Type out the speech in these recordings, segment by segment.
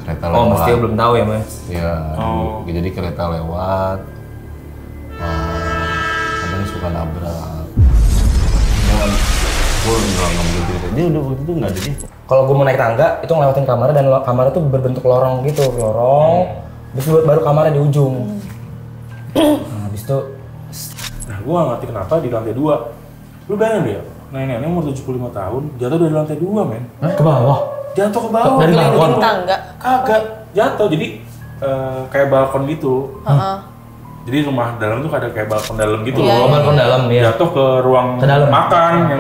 kereta lewat. Oh, mesti belum tahu ya mas? Ya, jadi kereta lewat, kadang suka nabrak. Gue nggak boleh cerita. Dia udah waktu itu nggak ada dia. Kalau gue mau naik tangga, itu ngelewatin kamarnya dan kamarnya tuh berbentuk lorong gitu, Terus baru kamarnya di ujung. Nah, habis itu, Nah, gue gak ngerti kenapa di lantai 2. Lu bayangin deh, nenek-nenek umur 75 tahun, jatuh dari lantai 2, men. ke bawah. Jatuh ke bawah. Dari balkon? Tangga. Kagak, jatuh. Jadi kayak balkon gitu. Jadi rumah dalam tuh ada kayak balkon dalam gitu loh. Balkon dalam, ya. Jatuh ke ruang Ke dalam. makan yang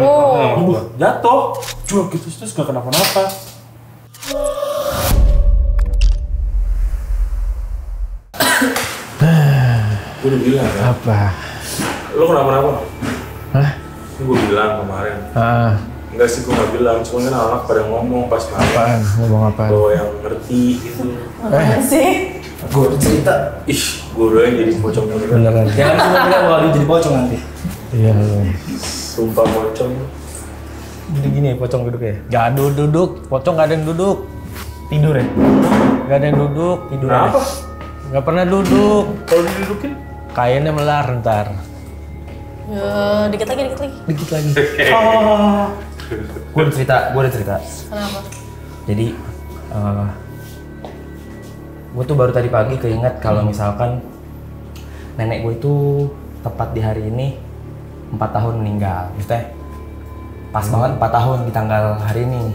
jatuh. Jual gitu terus gak kenapa-napa. Gue udah bilang kan. Apa? Lu kenapa-napa? Hah? Gue bilang kemarin. Enggak sih, gue gak bilang, cuma kan anak pada ngomong pas malam. Apaan? Ngomong apaan? Bahwa yang ngerti gitu. Apaan sih? Gue cerita. Ih, gue udah jadi pocong gitu. Beneran? Jangan cuma bilang kalau jadi pocong nanti. Iya. Sumpah pocong. Jadi gini pocong duduk ya? Gak ada duduk. Pocong gak ada yang duduk. Tidur ya? Gak ada yang duduk. Tidur Kenapa? Gak pernah duduk. Kalau didudukin? Kayaknya melar ntar. Dikit lagi. Dikit lagi. Gue udah cerita. Kenapa? Jadi, gue tuh baru tadi pagi keinget kalau misalkan nenek gue itu tepat di hari ini 4 tahun meninggal. Maksudnya pas banget 4 tahun di tanggal hari ini.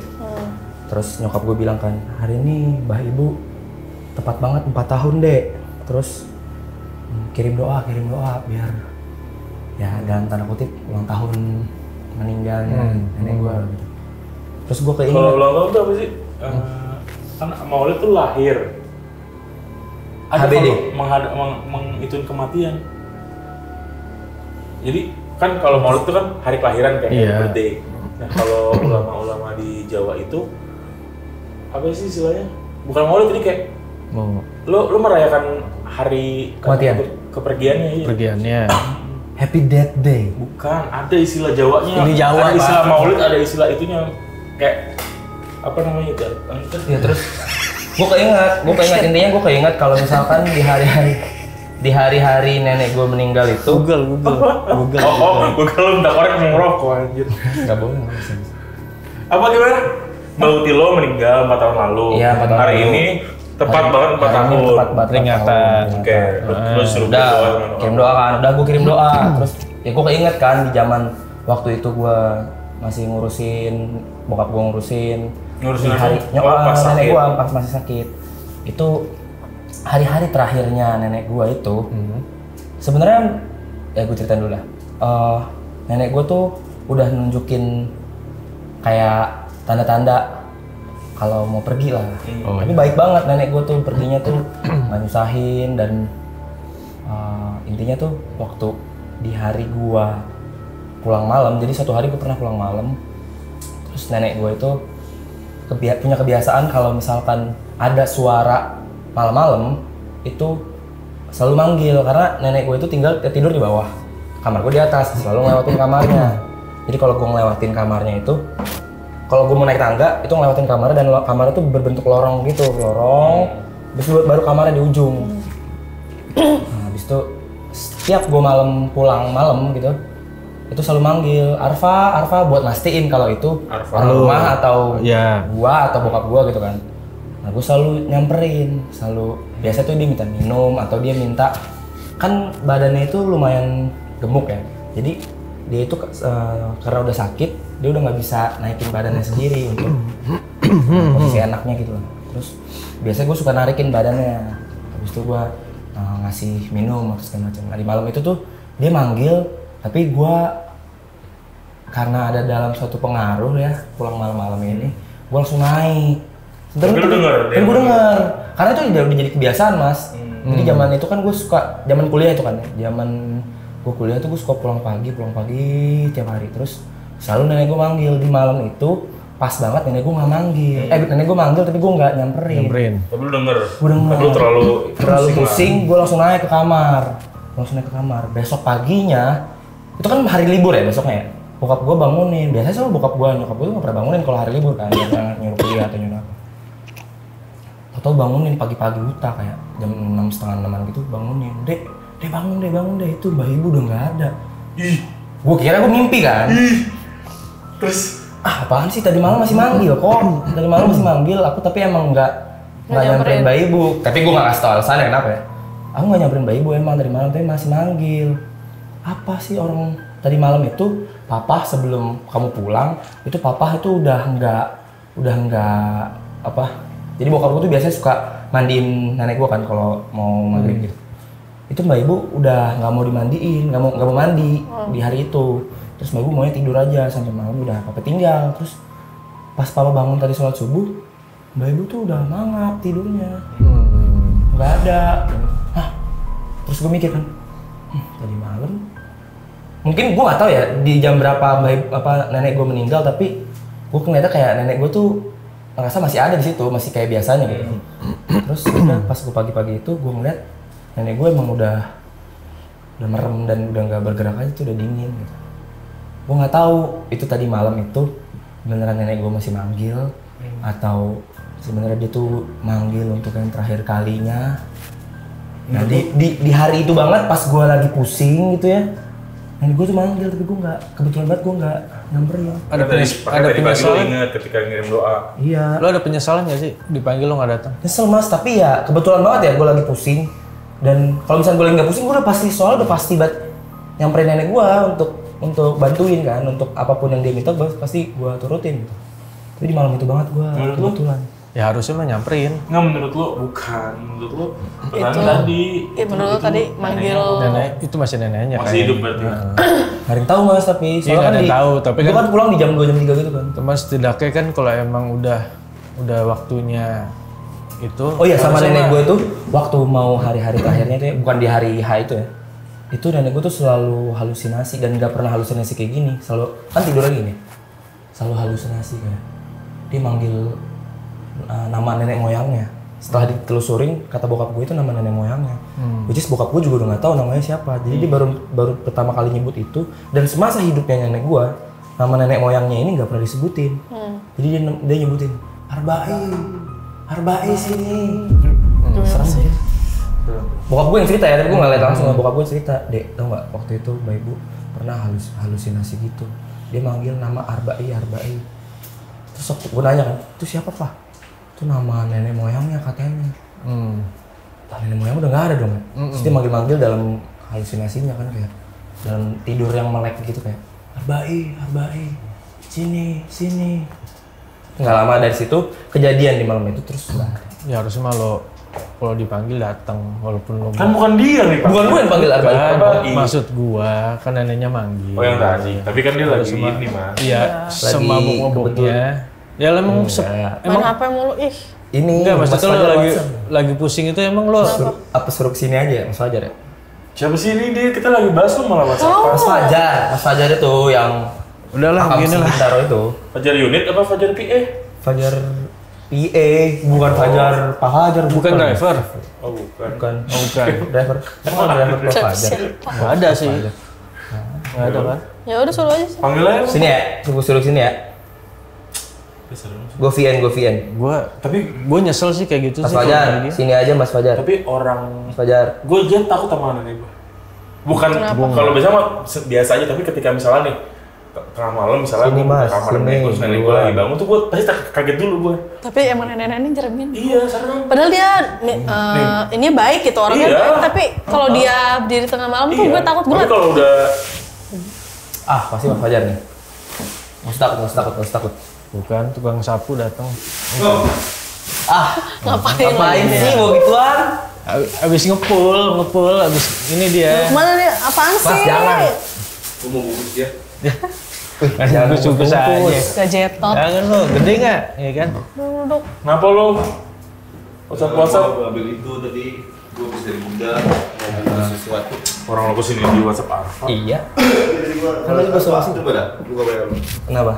Terus nyokap gue bilang kan, hari ini mbah ibu tepat banget 4 tahun dek. Terus kirim doa biar ya dalam tanda kutip ulang tahun meninggalnya nenek gue gitu. Terus gue keinget. Kalau ulang tahun tuh apa sih? Kan Maulid tuh lahir. Ada HBD. Mengituin kematian. Jadi kan kalau Maulid itu kan hari kelahiran kayak birthday. Nah kalau ulama-ulama di Jawa itu apa sih istilahnya? Bukan Maulid, ini kayak lu merayakan hari kematian, kepergiannya ya. Pergiannya. Happy Death Day. Bukan, ada istilah Jawanya. Ini Jawa, ada istilah Pak. Maulid, ada istilah itunya kayak apa namanya itu? Ya terus gue keinget intinya gue keinget kalau misalkan di hari-hari nenek gue meninggal itu Google. Gue kalau udah korek mau ngerokok anjir. nggak boleh. Apa gimana? Mbak Utilo meninggal 4 tahun lalu. Iya, 4 tahun Hari lalu. ini tepat banget 4 tahun. Tepat banget Peringatan. Oke, terus suruh udah berdoa. kirim doa kan, gue kirim doa. Terus ya gue keinget kan di zaman waktu itu gue masih ngurusin bokap gue ngurusin Ngurusin hari apa? Pas nenek sakit. gue pas masih sakit. Itu hari-hari terakhirnya nenek gue itu sebenarnya ya gue ceritain dulu lah. Nenek gue tuh udah nunjukin kayak tanda-tanda kalau mau pergi lah. Tapi baik banget nenek gue tuh perginya tuh nggak nyusahin dan intinya tuh waktu di hari gue pulang malam, jadi satu hari gue pernah pulang malam, terus nenek gue itu punya kebiasaan kalau misalkan ada suara malam-malam itu selalu manggil karena nenek gue itu tidur di bawah, kamar gue di atas, selalu ngelewatin kamarnya. Jadi kalau gue ngelewatin kamarnya itu, kalau gue mau naik tangga itu ngelewatin kamarnya dan kamarnya tuh berbentuk lorong gitu, terus baru kamarnya di ujung. Nah, habis itu setiap gue pulang malam gitu, itu selalu manggil Arfa buat mastiin kalau itu orang rumah atau gua atau bokap gua gitu kan. Nah gue selalu nyamperin, biasa tuh dia minta minum atau dia minta, kan badannya itu lumayan gemuk ya, jadi dia itu karena udah sakit dia udah nggak bisa naikin badannya sendiri untuk posisi enaknya gitu loh. Terus biasanya gue suka narikin badannya, habis itu gue ngasih minum atau segala macam. Nah di malam itu tuh dia manggil, tapi gue karena ada dalam suatu pengaruh ya pulang malam-malam ini, gue langsung naik. Tapi gue denger, karena itu udah jadi kebiasaan mas. Jadi zaman itu kan gue suka, zaman kuliah itu kan, zaman gue kuliah tuh gue suka pulang pagi tiap hari. Terus selalu nenek gue manggil di malam itu, pas banget nenek gue nggak manggil. Nenek gue manggil tapi gue nggak nyamperin. Tapi lu denger. Gue denger. Tapi lu terlalu pusing, gue langsung naik ke kamar. Besok paginya, itu kan hari libur ya besoknya ya. Bokap gue bangunin, biasanya selalu bokap gue, nyokap gue tuh gak pernah bangunin kalau hari libur kan, jangan nyuruh kuliah atau nyuruh apa. tahu bangunin pagi-pagi buta kayak jam 6:30 gitu, bangunin, dek bangun deh, itu Mbak Ibu udah nggak ada. Ih, Gue kira gue mimpi kan. terus Apaan sih, tadi malam masih manggil kok, tadi malam masih manggil aku, tapi emang nggak nyamperin Mbak Ibu. Tapi gue nggak kasih tau alasannya kenapa ya. Aku nggak nyamperin Mbak Ibu, emang tadi malam tapi masih manggil. Apa sih orang tadi malam itu, papa sebelum kamu pulang itu papa itu udah nggak apa, jadi bokap gue tuh biasanya suka mandiin nenek gue kan kalau mau maghrib gitu. Itu Mbak Ibu udah nggak mau dimandiin, nggak mau mandi di hari itu. Terus Mbak Ibu maunya tidur aja sampai malam, udah papa tinggal. Terus pas papa bangun tadi sholat subuh, Mbak Ibu tuh udah mangap tidurnya, nggak ada. Hah? Terus gue mikir kan, tadi malam mungkin gue nggak tahu ya di jam berapa nenek gue meninggal, tapi gue ngeliatnya kayak nenek gue tuh ngerasa masih ada di situ, masih kayak biasanya gitu. Terus udah pas gue pagi-pagi itu gue ngeliat nenek gue emang udah merem dan udah nggak bergerak aja tuh, udah dingin gitu. Gue nggak tahu itu tadi malam itu beneran nenek gue masih manggil atau sebenarnya dia tuh manggil untuk yang terakhir kalinya. Nah di hari itu banget pas gue lagi pusing gitu ya, nenek gue tuh manggil tapi gue nggak, kebetulan banget gue nggak nyamperin. Ada penyesalan inget ketika ngirim doa. Iya. Lo ada penyesalan gak sih dipanggil lo nggak datang? Nyesel mas, tapi ya kebetulan banget ya gue lagi pusing. Dan kalau misalnya gue lagi nggak pusing, gue udah pasti banget nyamperin nenek gue untuk bantuin kan, untuk apapun yang dia minta pasti gue turutin gitu. Tapi di malam itu banget gue kebetulan. Ya harusnya mah nyamperin. Nggak, menurut lo bukan, menurut lo tadi. Iya menurut lo tadi manggil. Nenek itu masih neneknya Masih hidup berarti. Nggak ada yang tahu mas, tapi Iya soalnya nggak ada kan yang tahu, tapi gue kan pulang di jam 2 jam 3 gitu kan. Teman setidaknya kan kalau emang udah waktunya itu. Oh iya, sama harusnya nenek mah- gue tuh waktu mau hari-hari terakhirnya itu ya, bukan di hari H itu ya. Itu nenek gue tuh selalu halusinasi dan nggak pernah halusinasi kayak gini. Selalu kan tidur lagi nih. Selalu halusinasi kayak dia manggil nama nenek moyangnya. Setelah ditelusurin kata bokap gue itu nama nenek moyangnya. Which is bokap gue juga udah nggak tahu namanya siapa. Jadi dia baru pertama kali nyebut itu, dan semasa hidupnya nenek gue nama nenek moyangnya ini nggak pernah disebutin. Jadi dia nyebutin Arba'i sini. Serem dia. Bokap gue yang cerita ya, tapi gue nggak lihat langsung. Bokap gue cerita, dek tau nggak waktu itu Mbak Ibu pernah halusinasi gitu. Dia manggil nama Arba'i. Terus gue nanya kan, itu siapa pak? Itu nama nenek moyangnya katanya. Lah nenek moyang udah nggak ada dong. Terus dia manggil dalam halusinasinya kan, kayak dalam tidur yang melek gitu kayak Arba'i, sini. Nggak lama dari situ kejadian di malam itu terus nggak ada. Ya harusnya mah lo kalau dipanggil datang walaupun lo Kan bukan dia nih, Pak. Bukan gue yang panggil Arba'i. Arba'i. maksud gua kan neneknya manggil. Oh yang tadi. Tapi kan dia lagi Harusnya mah- ini, Mas. Iya, semabuk-mabuknya. Ya lo emang Main HP mulu ih. Ini enggak maksudnya Mas lo Fajar lagi WhatsApp. pusing itu emang lo Suruh kesini aja ya Mas Fajar ya? Siapa sih ini? Kita lagi bahas lo malah WhatsApp. Mas Fajar itu yang udahlah Akam begini lah. Sintaro itu. Fajar unit apa Fajar PE? Fajar PA, bukan Fajar Pak Hajar, Bukan driver. Oh bukan. Bukan. Oh, bukan. Driver. Bukan driver Pak Fajar. Nggak ada sih. Nggak ada kan? Ya udah suruh aja sih. Panggil aja. Sini ya, suruh sini ya. Gue VN. Tapi Gue nyesel sih kayak gitu Mas sih. Fajar, kalau dia. sini aja Mas Fajar. tapi orang Mas Fajar. gue aja takut sama nenek gue. Bukan kalau biasanya mah biasa aja, tapi ketika misalnya nih tengah malam misalnya Sini, gue ke Mas, kamar sini, nenek gue, nenek gue duluan. lagi bangun tuh gue pasti kaget dulu gue. Tapi emang nenek-nenek ini nyeremin. Iya, serem. Padahal dia ini baik gitu orangnya Iya. baik, tapi kalau dia berdiri tengah malam tuh gue takut Tapi banget. kalau udah Pasti Mas Fajar nih. Nggak usah takut. Bukan, tukang sapu datang. Ngapain sih mau gituan? Abis ngepul, abis ini dia. Mana dia? Apaan sih? Mas jangan. gue mau bungkus dia. Jangan Bungkus-bungkus bungkus. aja. Gajetot. Jangan lo, gede nggak? Iya kan? Duduk. Kenapa lo? WhatsApp. Gua ambil itu tadi, gue habis dari Bunda mau bungkus sesuatu. Orang lo kesini di WhatsApp Arfa. Iya. Kan tadi pas masuk coba dah, lu gak bayar lu. Kenapa?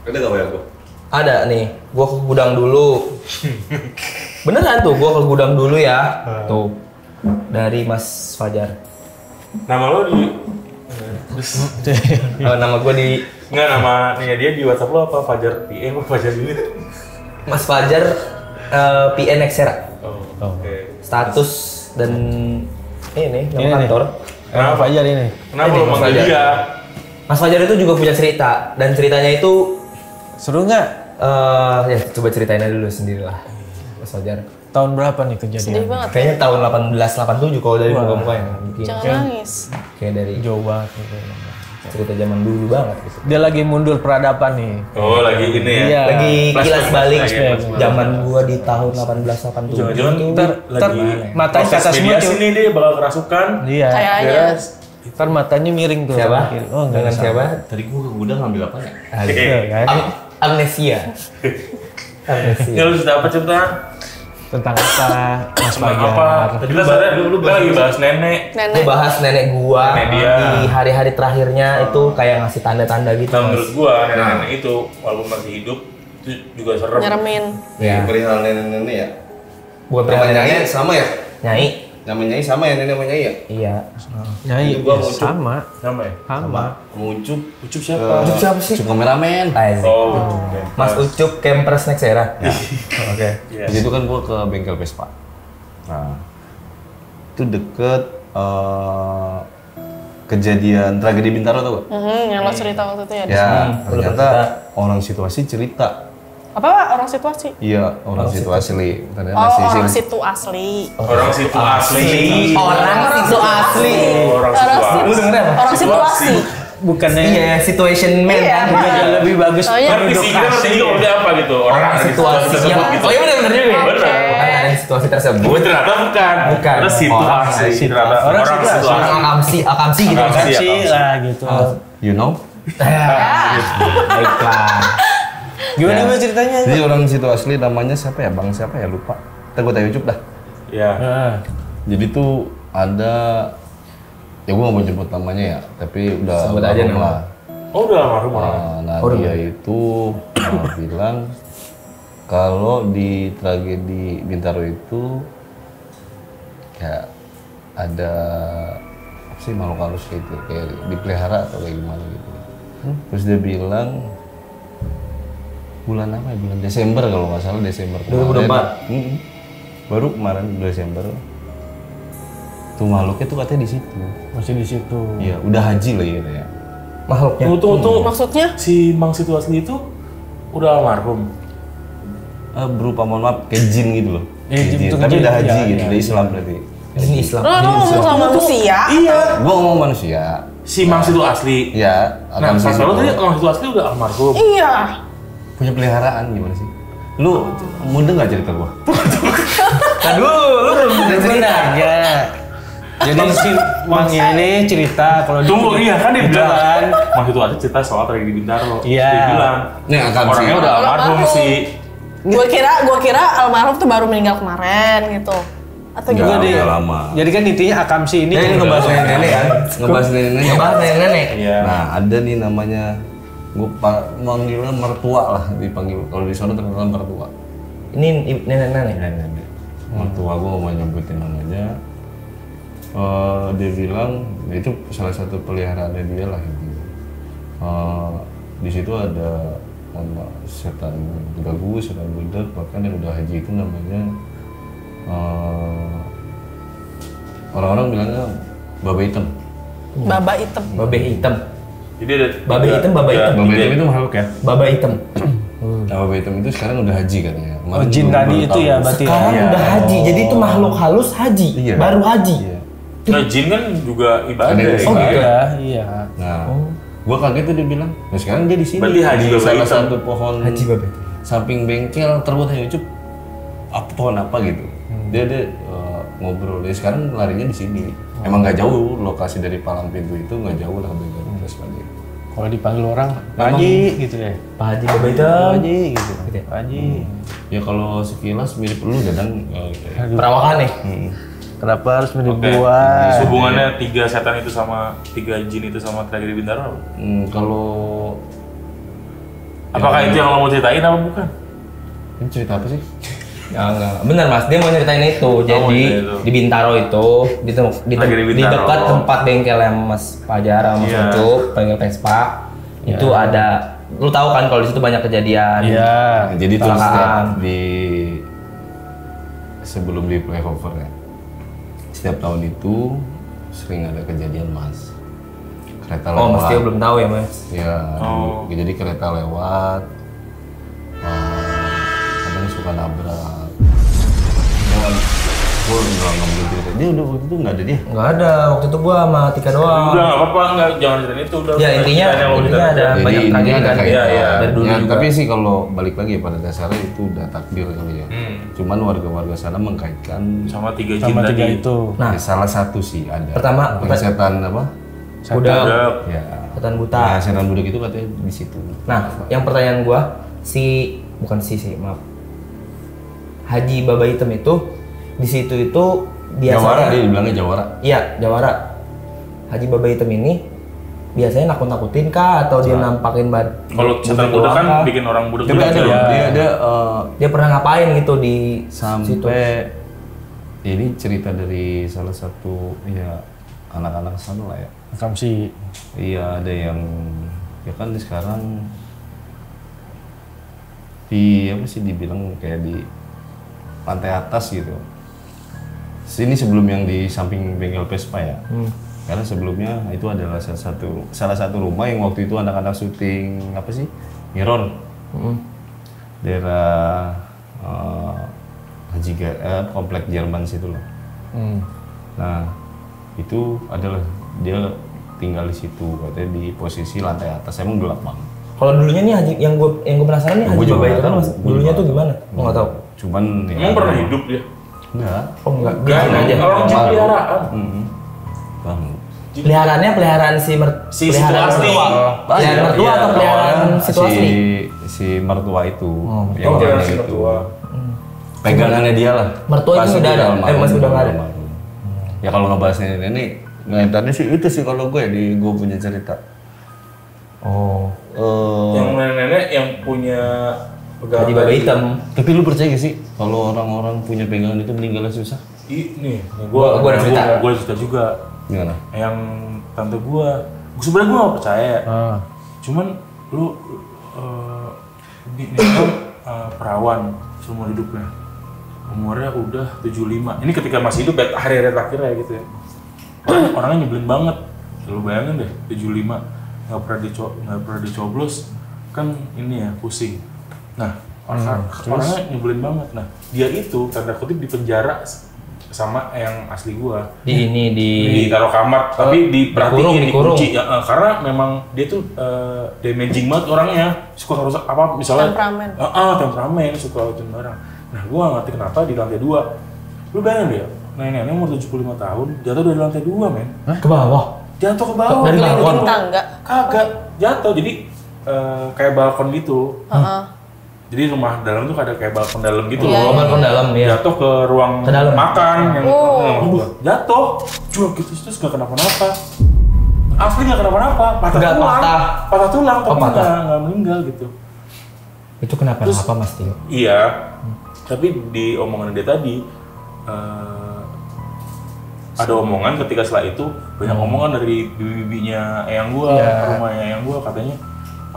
Ada gak bayar gua? Ada nih, gua ke gudang dulu. Beneran tuh, gua ke gudang dulu ya. Tuh. Dari Mas Fajar. Nama lo di Nama gua di Enggak, nama dia di WhatsApp lo apa? Fajar PE apa Fajar unit? Mas Fajar PN Exera. Status dan ini Ini nama kantor. Kenapa Fajar ini? Kenapa lu manggil Fajar. dia? Mas Fajar itu juga punya cerita dan ceritanya itu Seru nggak? ya coba ceritain aja dulu sendiri lah, Mas Fajar. Tahun berapa nih kejadian? Sedih banget. Kayaknya tahun 1887 kalau dari muka-mukanya mungkin. Jangan nangis. Kayak dari Jauh banget gitu. cerita zaman dulu banget gitu. Dia lagi mundur peradaban nih. Oh, lagi ini ya. Iya. Lagi kilas balik flashback. zaman gua di tahun 1887. Jangan-jangan Ntar lagi matanya ke proses atas semua mediasi tuh. nih dia bakal kerasukan. Iya. Kayaknya. Ntar matanya miring tuh. Siapa? Oh enggak. Dengan siapa? Tadi gua ke gudang ngambil apa ya? Iya kan? Amnesia. Amnesia. Ya lu sudah apa cerita? Tentang apa? Mas Tentang Fajar. apa? Tadi kita sadar lu lagi bahas nenek. Gua Nenek. bahas nenek gua Nenek dia. di hari-hari terakhirnya itu kayak ngasih tanda-tanda gitu. Nah, Mas. menurut gua nenek-nenek itu walaupun masih hidup itu juga serem. Nyeremin. Ya. Perihal nenek-nenek ya. Bukan Nama perihal Nyai nenek. sama ya? Nyai. Nama Nyai sama ya nenek sama Nyai ya? Iya. Nyai Itu gua ya, mau sama. Sama ya? Sama. Ucup. Ucup siapa? Ucup siapa sih? Ucup kameramen. Asik. Oh, oke. Mas Ucup Campers Next Era. Oke. Yes. Jadi itu kan gua ke bengkel Vespa. Nah, itu deket kejadian tragedi Bintaro tau gak? Yang lo cerita waktu itu ya. di Ya, sini. ternyata orang situasi cerita. Apa Pak? Orang situasi? Iya, orang situasi li. Ternyata Oh, masih orang sih. situ asli. Orang situ asli. Orang situ asli. Orang situ asli. Lu denger apa? Orang situasi. Bukannya Iya, situation man Iya, kan. Pak. bukannya lebih bagus Oh, iya. Ngerti sih, kita ngerti juga maksudnya apa gitu. Orang ada di situasi tersebut yang gitu. Oh iya benar juga ya. Benar. Orang ada di situasi tersebut. Oh, ternyata bukan. Bukan. Ternyata situ Orang asli. situ. Ternyata Orang orang situ situ asli. asli. Akamsi gitu. Akamsi. kasih Iya, lah gitu. You know? Baiklah. Gimana Ya. Mas ceritanya? Jadi orang situ asli namanya siapa ya? Bang siapa ya? Lupa. Ntar gue tanya Ucup dah. Ya. Nah, Jadi tuh ada, ya gue gak mau nyebut namanya ya, tapi udah Sebut aja almarhum nama. lah. Oh, udah almarhum orang. Nah, udah dia itu bilang kalau di tragedi Bintaro itu ya ada apa sih makhluk halus gitu, kayak dipelihara atau kayak gimana gitu. Terus dia bilang bulan apa ya? Bulan Desember kalau nggak salah, Desember 2024. Baru kemarin Desember. Tuh makhluknya tuh katanya di situ. masih di situ. Iya, udah haji lah ya katanya. Makhluknya. Tunggu. Maksudnya? Si Mang Situ asli itu udah almarhum. Berupa mohon maaf kayak jin gitu loh. Jin Kayak itu tapi jin, udah haji iya, gitu, iya. dari Islam berarti. Ini Islam. Lo ngomong sama manusia? Iya. Gua ngomong manusia. Si Mang Situ asli. Ya, Nah, akan pas situ. lo tadi Mang Situ asli udah almarhum. Iya. Punya peliharaan gimana sih? Lu mudah nggak cerita gua? Aduh, lu belum cerita. Ya. Jadi si Mang ini cerita kalau Tunggu, iya kan dia bilang Jalan. Mang Situ asli cerita soal tragedi Bintaro. Iya. Dia bilang Nih akan orangnya sih. udah almarhum sih. Gua kira almarhum tuh baru meninggal kemarin gitu. Atau Enggak, gimana? udah lama. Jadi kan intinya Akamsi ini Ini ngebahas nenek kan? Ngebahas nenek. Ngebahas nenek-nenek. Iya. Nah, ada nih namanya gua manggilnya mertua lah, dipanggil kalau di sana terkenal mertua. Ini nenek-nenek. Mertua gua mau nyebutin namanya. Dia bilang itu salah satu peliharaannya dia lah intinya. Di situ ada setan bagus, setan budak, bahkan yang udah haji itu namanya orang-orang bilangnya baba hitam. Baba hitam. Babe hitam. Jadi ada Babe hitam, baba hitam. Baba hitam itu makhluk ya. Baba hitam. Nah, baba hitam itu sekarang udah haji katanya. Oh, jin tadi itu ya berarti ya. Sekarang Iya. udah haji. Jadi itu makhluk halus haji. Iya. Baru haji. Iya. Nah, jin kan juga ibadah. Ada ya. yang Oh, gitu. Iya, iya. Nah, gua kaget tuh dia bilang, nah sekarang dia di sini. Berarti haji di baba salah hitam. satu pohon Haji babe. samping bengkel terbuat hanya Ucup. Apa pohon apa gitu. Dia ngobrol. Dia sekarang larinya di sini. Emang nggak jauh lokasi dari palang pintu itu, nggak jauh lah bengkel Vespa gitu. Kalau dipanggil orang Pak Haji gitu ya. Pak Haji Baba Pak hitam. Haji gitu. Pak Haji. Ya kalau sekilas mirip lu Dadang. Perawakan nih. Kenapa harus mirip Oke. gua? Hubungannya 3 setan itu sama 3 jin itu sama tragedi Bintaro apa? Kalau Apakah itu yang lo mau ceritain apa bukan? ini cerita apa sih? Ya enggak. Bener Mas, dia mau nyeritain itu. Jadi cerita itu. di Bintaro itu Lagi di di Bintaro. dekat tempat bengkel yang Mas Fajar sama Mas Iya. Ucup, bengkel Vespa. Itu ada, lu tahu kan kalau di situ banyak kejadian. Iya. Nah, jadi tuh Kecelakaan. sebelum di flyover ya. Setiap tahun itu sering ada kejadian mas. Kereta lewat. Oh, mesti belum tahu ya mas? Ya, jadi kereta lewat. Kadang suka nabrak. Gue nggak boleh cerita. Dia udah waktu itu nggak ada dia. Nggak ada. Waktu itu gua sama Tika doang. Udah nggak apa-apa, nggak jangan ceritain itu udah. Ya intinya ada Jadi banyak intinya tragedi ada kan. kayak Dari dulu ya, juga. tapi sih kalau balik lagi pada dasarnya itu udah takdir kali ya. Cuman warga-warga sana mengkaitkan Sama 3 jin Sama 3 tadi. itu. Nah, ya, salah satu sih ada. Pertama, setan apa? budak, Ya. setan buta. Nah, setan budak itu katanya di situ. Nah, yang pertanyaan gua maaf. Haji Baba Hitam itu di situ itu biasanya Jawara, dia dibilangnya Jawara. Iya, Jawara. Haji Baba Hitam ini biasanya nakut-nakutin kah atau dia nampakin Kalau setan budak kan bikin orang budak Tapi juga. ada loh, dia dia pernah ngapain gitu di situ? sampai ini cerita dari salah satu ya anak-anak sana lah ya. Makam si Iya, ada yang ya kan sekarang di apa sih dibilang kayak di lantai atas gitu. Sini sebelum yang di samping bengkel Vespa ya. Karena sebelumnya itu adalah salah satu rumah yang waktu itu anak-anak syuting apa sih? Mirror. Daerah komplek Jerman situ loh. Nah, itu adalah dia tinggal di situ katanya di posisi lantai atas. Emang gelap banget. Kalau dulunya nih Haji yang gue penasaran nih Gua Haji juga Baba nggak Hitam tahu. mas dulunya tuh gimana? Gua nggak tahu. Cuman ya Emang pernah hidup dia? enggak. Oh enggak, Enggak, biarin aja. orang jin peliharaan. Bang. Peliharaannya Si situ asli. Peliharaan mertua atau peliharaan situ asli? Si mertua itu yang orangnya si itu. mertua. Pegangannya dia lah. Mertua itu Pas udah ada? almarhum, Masih udah nggak ada? almarhum. Ya kalau ngebahas nenek ngaitannya sih itu sih kalau gue punya cerita. Oh. Yang nenek-nenek yang punya pegangan. Haji Baba Hitam. Tapi lu percaya gak sih kalau orang-orang punya pegangan itu meninggalnya susah? Nih, Gua ada cerita. Gua cerita juga. Gimana? Yang tante gua sebenarnya gua nggak percaya. Cuman lu ini kan perawan seumur hidupnya. Umurnya udah 75. Ini ketika masih hidup hari-hari terakhirnya gitu ya. Orangnya nyebelin banget. Lu bayangin deh 75 nggak pernah dicoblos kan ini ya pusing. Nah, orangnya nyebelin banget. Nah, dia itu tanda kutip di penjara sama yang asli gua. Ditaruh kamar, tapi diperhatiin, dikunci. Ya, karena memang dia tuh damaging banget orangnya, suka rusak apa misalnya. Temperamen. Temperamen, suka rusakin orang. Nah, gua nggak ngerti kenapa di lantai 2. Lu bayangin dia, nenek-nenek umur 75 tahun, jatuh dari lantai 2, men. Ke bawah. Jatuh ke bawah. Dari balkon? Tangga. Kagak, jatuh. Jadi kayak balkon gitu. Jadi rumah dalam tuh ada kayak balkon dalam gitu loh. Balkon dalam ya. Jatuh ke ruang Ke dalam. makan yang jatuh. Cuek gitu terus gak kenapa-napa. Asli gak kenapa-napa. Nggak patah. Patah tulang tapi patah. nggak meninggal gitu. Itu kenapa mas Tio? Iya. Tapi di omongan dia tadi ada omongan ketika setelah itu banyak omongan dari bibi-bibinya eyang gua, rumahnya eyang gua katanya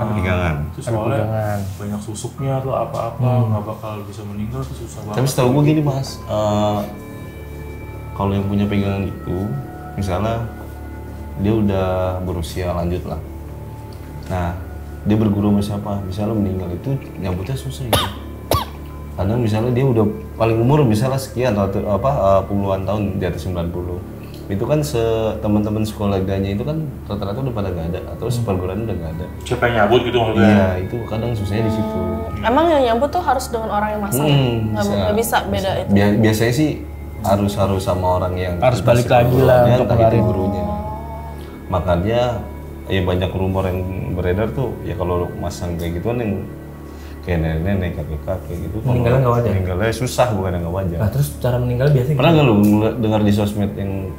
pegangan. Terus soalnya banyak susuknya atau apa-apa nggak bakal bisa meninggal tuh susah banget. Tapi setahu gue gini mas, kalau yang punya pegangan itu, misalnya dia udah berusia lanjut lah. Nah, dia berguru sama siapa? Misalnya meninggal itu nyambutnya susah gitu. Kadang misalnya dia udah paling umur misalnya sekian atau puluhan tahun di atas 90. Itu kan teman-teman sekolahnya itu kan rata-rata udah pada nggak ada atau seperguruan udah nggak ada. Siapa yang nyabut gitu maksudnya? Iya, itu kadang susahnya di situ. Emang yang nyambut tuh harus dengan orang yang masak? Nggak bisa beda itu? Biasanya sih harus sama orang yang harus balik lagi lah untuk entah itu kemarin. gurunya. Makanya ya banyak rumor yang beredar tuh ya kalau masang kayak gituan yang kayak nenek-nenek, kakek-kakek gitu. Meninggalnya nggak wajar? Meninggalnya susah bukan nggak wajar. Nah terus cara meninggal biasanya Pernah nggak lu dengar di sosmed yang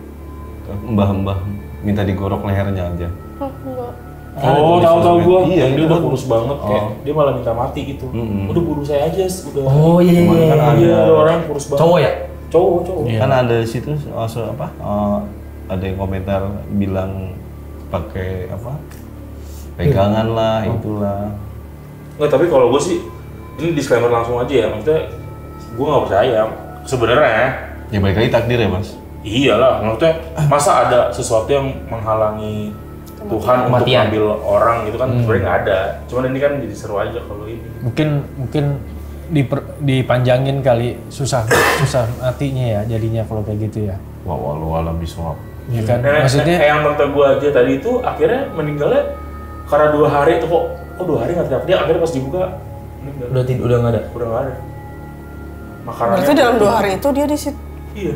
mbah-mbah minta digorok lehernya aja? Enggak. Oh, tahu-tahu gua. Iya, Yang dia itu udah kan. kurus banget kayak dia malah minta mati gitu. Udah bunuh saya aja udah. Oh iya. Kan Iya, ada orang kurus banget. Cowok ya? Cowok. kan ada di situ ada yang komentar bilang pakai apa? Pegangan lah, itulah. Nggak, tapi kalau gue sih ini disclaimer langsung aja ya, maksudnya gue nggak percaya sebenarnya Ya balik lagi takdir ya mas. iyalah, maksudnya masa ada sesuatu yang menghalangi Tuhan untuk Kematian. ngambil orang gitu kan sebenarnya nggak ada. Cuman ini kan jadi seru aja kalau ini. Mungkin dipanjangin kali susah matinya ya jadinya kalau kayak gitu ya. Wah walau alam bisawab. Ya kan? Maksudnya Maksudnya yang tante gua aja tadi itu akhirnya meninggalnya karena 2 hari itu kok 2 hari nggak teriak dia akhirnya pas dibuka meninggal. Udah nggak ada. Udah nggak ada. Makanannya. Berarti dalam 2 hari itu dia di situ. Iya.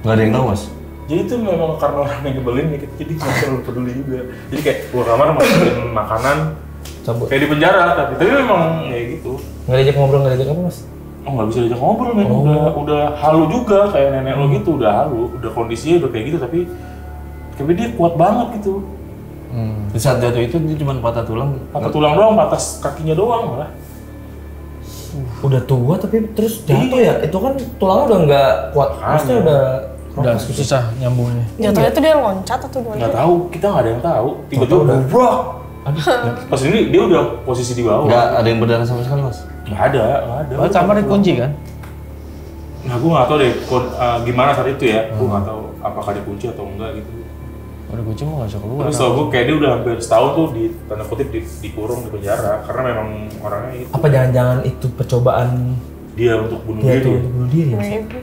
Nggak ada yang tahu mas. Jadi itu memang karena orang yang nyebelin ya, jadi nggak terlalu peduli juga. Jadi kayak gua kamar masukin makanan, Cabut. kayak di penjara tapi memang kayak gitu. Nggak diajak ngobrol, nggak diajak apa mas? Oh nggak bisa diajak ngobrol men, udah halu juga kayak nenek lo gitu, udah halu, udah kondisinya udah kayak gitu tapi dia kuat banget gitu. Di saat jatuh itu dia cuma patah tulang. Patah tulang doang, patah kakinya doang malah. Udah tua tapi terus jatuh ya? Itu kan tulangnya udah nggak kuat, maksudnya udah susah nyambungnya. Jatuhnya tuh dia loncat atau gimana? Nggak tahu, kita nggak ada yang tahu. Tiba-tiba bubrak. Pas ini dia udah posisi di bawah. Nggak ada yang berdarah sama sekali mas. Nggak ada. Oh, kamar dikunci kan? Nah, gue nggak tahu deh gimana saat itu ya. Gue nggak tahu apakah dikunci atau enggak gitu. Kalau dikunci mah nggak bisa keluar. Terus tau gue kayak dia udah hampir setahun tuh di tanda kutip dikurung di penjara karena memang orangnya itu apa jangan-jangan itu percobaan dia untuk bunuh dia diri. tuh untuk bunuh diri ya? Maybe.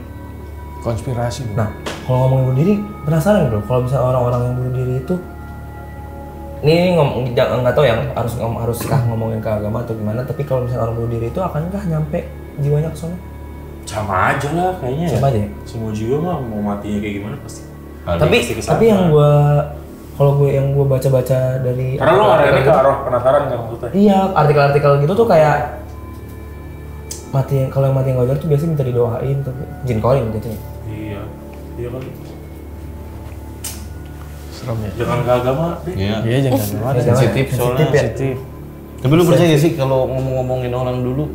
Konspirasi. Nah, kalau ngomongin bunuh diri, penasaran bro, kalau misalnya orang-orang yang bunuh diri itu ini nggak tahu yang haruskah ngomongin ke agama atau gimana, tapi kalau misalnya orang bunuh diri itu akankah nyampe jiwanya ke sana? Sama aja lah kayaknya ya. Sama aja ya? Semua jiwa mah mau matinya kayak gimana pasti. Tapi yang yang gua baca-baca dari Karena lo arahnya ke arah penasaran kan maksudnya. Iya, artikel-artikel gitu tuh kayak kalau yang mati yang wajar tuh biasanya minta didoain tapi jin korin jatuhnya. Iya kan. Serem ya. Jangan ke agama deh. Iya. Iya jangan keluar. Sensitif soalnya. Sensitif. Tapi lu percaya gak sih kalau ngomongin orang dulu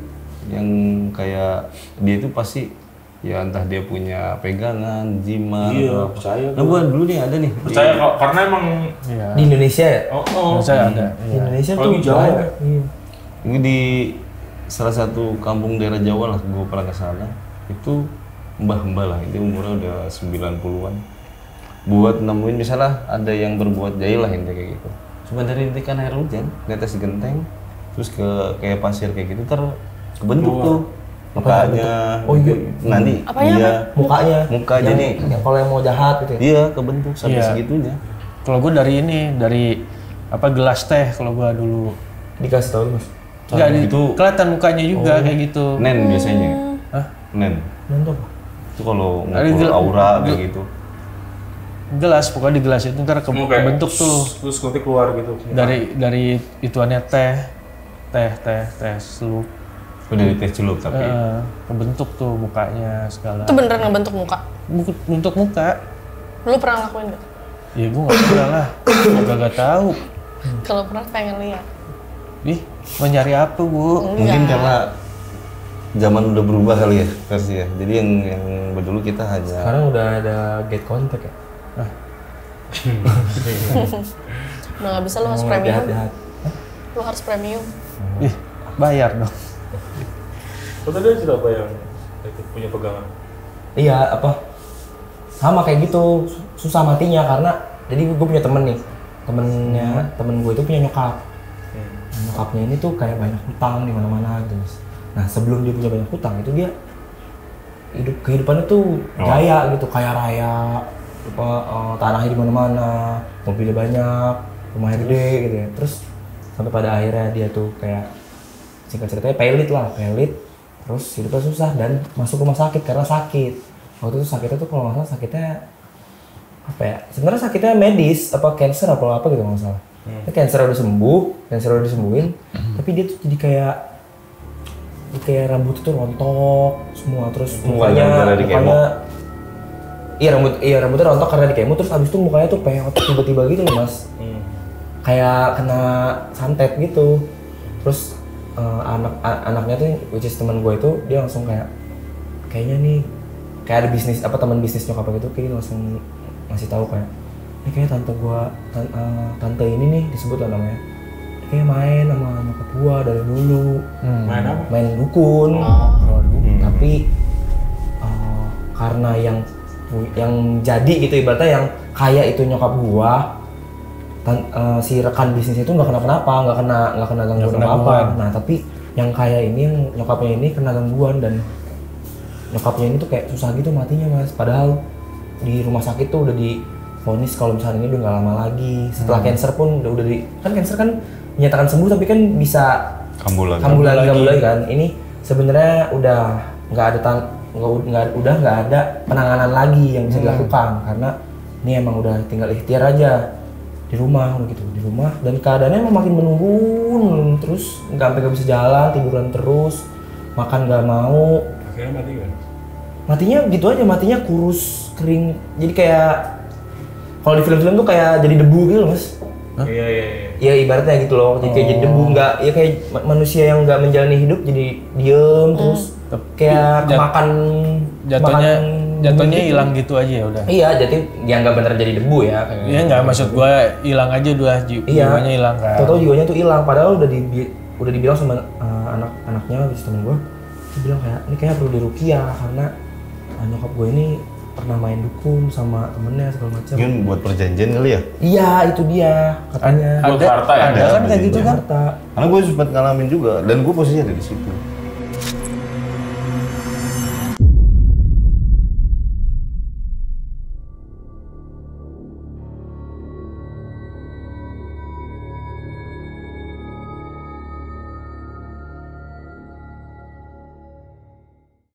yang kayak dia itu pasti ya entah dia punya pegangan, jimat, Iya, atau percaya. Nah gua dulu nih ada nih. Percaya kok karena emang Iya. Di Indonesia ya? Saya ada. Di Iya. Indonesia Kalau tuh di Jawa. banyak. Iya. Ini di salah satu kampung daerah Jawa lah, gue pernah ke sana. Itu mbah-mbah lah, itu umurnya udah 90-an. Buat nemuin misalnya ada yang berbuat jahil lah intinya kayak gitu. Cuma dari ditikan air hujan, di atas genteng, terus ke kayak pasir kayak gitu, kebentuk tuh mukanya. Oh iya. Nanti Apanya, iya, Mukanya. muka yang, jadi yang kalau yang mau jahat gitu ya. iya kebentuk sampai Iya. segitunya. Kalau gue dari gelas teh kalau gue dulu. Dikasih tahu mas. Enggak itu- kelihatan mukanya juga kayak gitu. Nen biasanya. Hah? Nen. Nonton. Itu kalau Ada ngukur gel- aura kayak gitu. Gelas pokoknya di gelas itu ntar mau kayak kebentuk tuh terus nanti keluar gitu. dari ituannya teh seluk. Udah di tes celup tapi Kebentuk tuh mukanya segala. Itu beneran ngebentuk muka. Bentuk muka. Lu pernah ngelakuin gak? Ya gue nggak pernah lah. Gak tahu. Kalau pernah pengen lihat. Ih, mau nyari apa bu? mungkin karena zaman udah berubah kali ya versi ya. Jadi yang dulu kita hanya Sekarang udah ada get contact ya. Udah nggak bisa, lu harus Yang premium. jahat-jahat. Lu harus premium. Ih, bayar dong. Lo tadi cerita apa yang itu punya pegangan? Iya apa? Sama kayak gitu, susah matinya karena jadi gue punya temen nih, temen gue itu punya nyokap. Nah, nyokapnya ini tuh kayak banyak hutang di mana-mana gitu mas. Nah sebelum dia punya banyak hutang itu dia kehidupannya tuh jaya gitu, kaya raya, tanahnya di mana-mana, mobilnya banyak, rumahnya gede gitu ya. Terus sampai pada akhirnya dia tuh kayak singkat ceritanya pelit, terus hidupnya susah dan masuk rumah sakit karena sakit. Waktu itu sakitnya tuh kalau nggak salah sakitnya apa ya? Sebenarnya sakitnya medis, apa cancer apa gitu nggak salah. Cancer udah disembuhin, tapi dia tuh jadi kayak rambut itu rontok semua, terus gara-gara di kemo. rambutnya rontok karena di kemo, terus abis itu mukanya tuh peot tiba-tiba gitu loh mas. Kayak kena santet gitu. Terus anaknya tuh which is teman gue itu dia langsung kayaknya nih kayak ada bisnis teman bisnis nyokapnya gitu, kayak langsung ngasih tahu kayak ini kayak tante ini nih disebut lah namanya, kayak main sama nyokap gua dari dulu. Main apa? Main dukun. Tapi karena yang jadi gitu ibaratnya yang kaya itu nyokap gua. Si rekan bisnis itu nggak kenapa-napa, nggak kena gangguan apa-apa. Nah tapi yang kaya ini, yang nyokapnya ini kena gangguan dan nyokapnya ini tuh kayak susah gitu matinya mas. Padahal di rumah sakit tuh udah divonis kalau misalnya ini udah nggak lama lagi. Setelah cancer pun udah kan cancer kan menyatakan sembuh tapi kan bisa kambuh lagi kan. Ini sebenarnya udah nggak ada penanganan lagi yang bisa dilakukan karena ini emang udah tinggal ikhtiar aja. Di rumah dan keadaannya emang makin menurun terus nggak bisa jalan, tiduran terus, makan nggak mau. Akhirnya mati kan? Matinya gitu aja, matinya kurus, kering, jadi kayak kalau di film-film tuh kayak jadi debu gitu mas. Iya. Ya ibaratnya gitu loh, jadi kayak jadi debu, nggak ya kayak manusia yang nggak menjalani hidup jadi diem terus kayak kemakan. Jatuhnya hilang gitu aja ya udah. Iya, jadi yang nggak bener jadi debu ya. Iya nggak, maksud gua hilang aja udah jiwanya hilang kan. Tahu jiwanya tuh hilang, padahal udah dibilang sama anak-anaknya di temen gua, dia bilang kayak ini kayak perlu diruqyah karena nyokap gue ini pernah main dukun sama temennya segala macam. Mungkin buat perjanjian kali ya? Iya itu dia katanya. Ada harta ya? Ada kan kayak gitu kan? Harta. Karena gue sempat ngalamin juga dan gue posisinya ada di situ.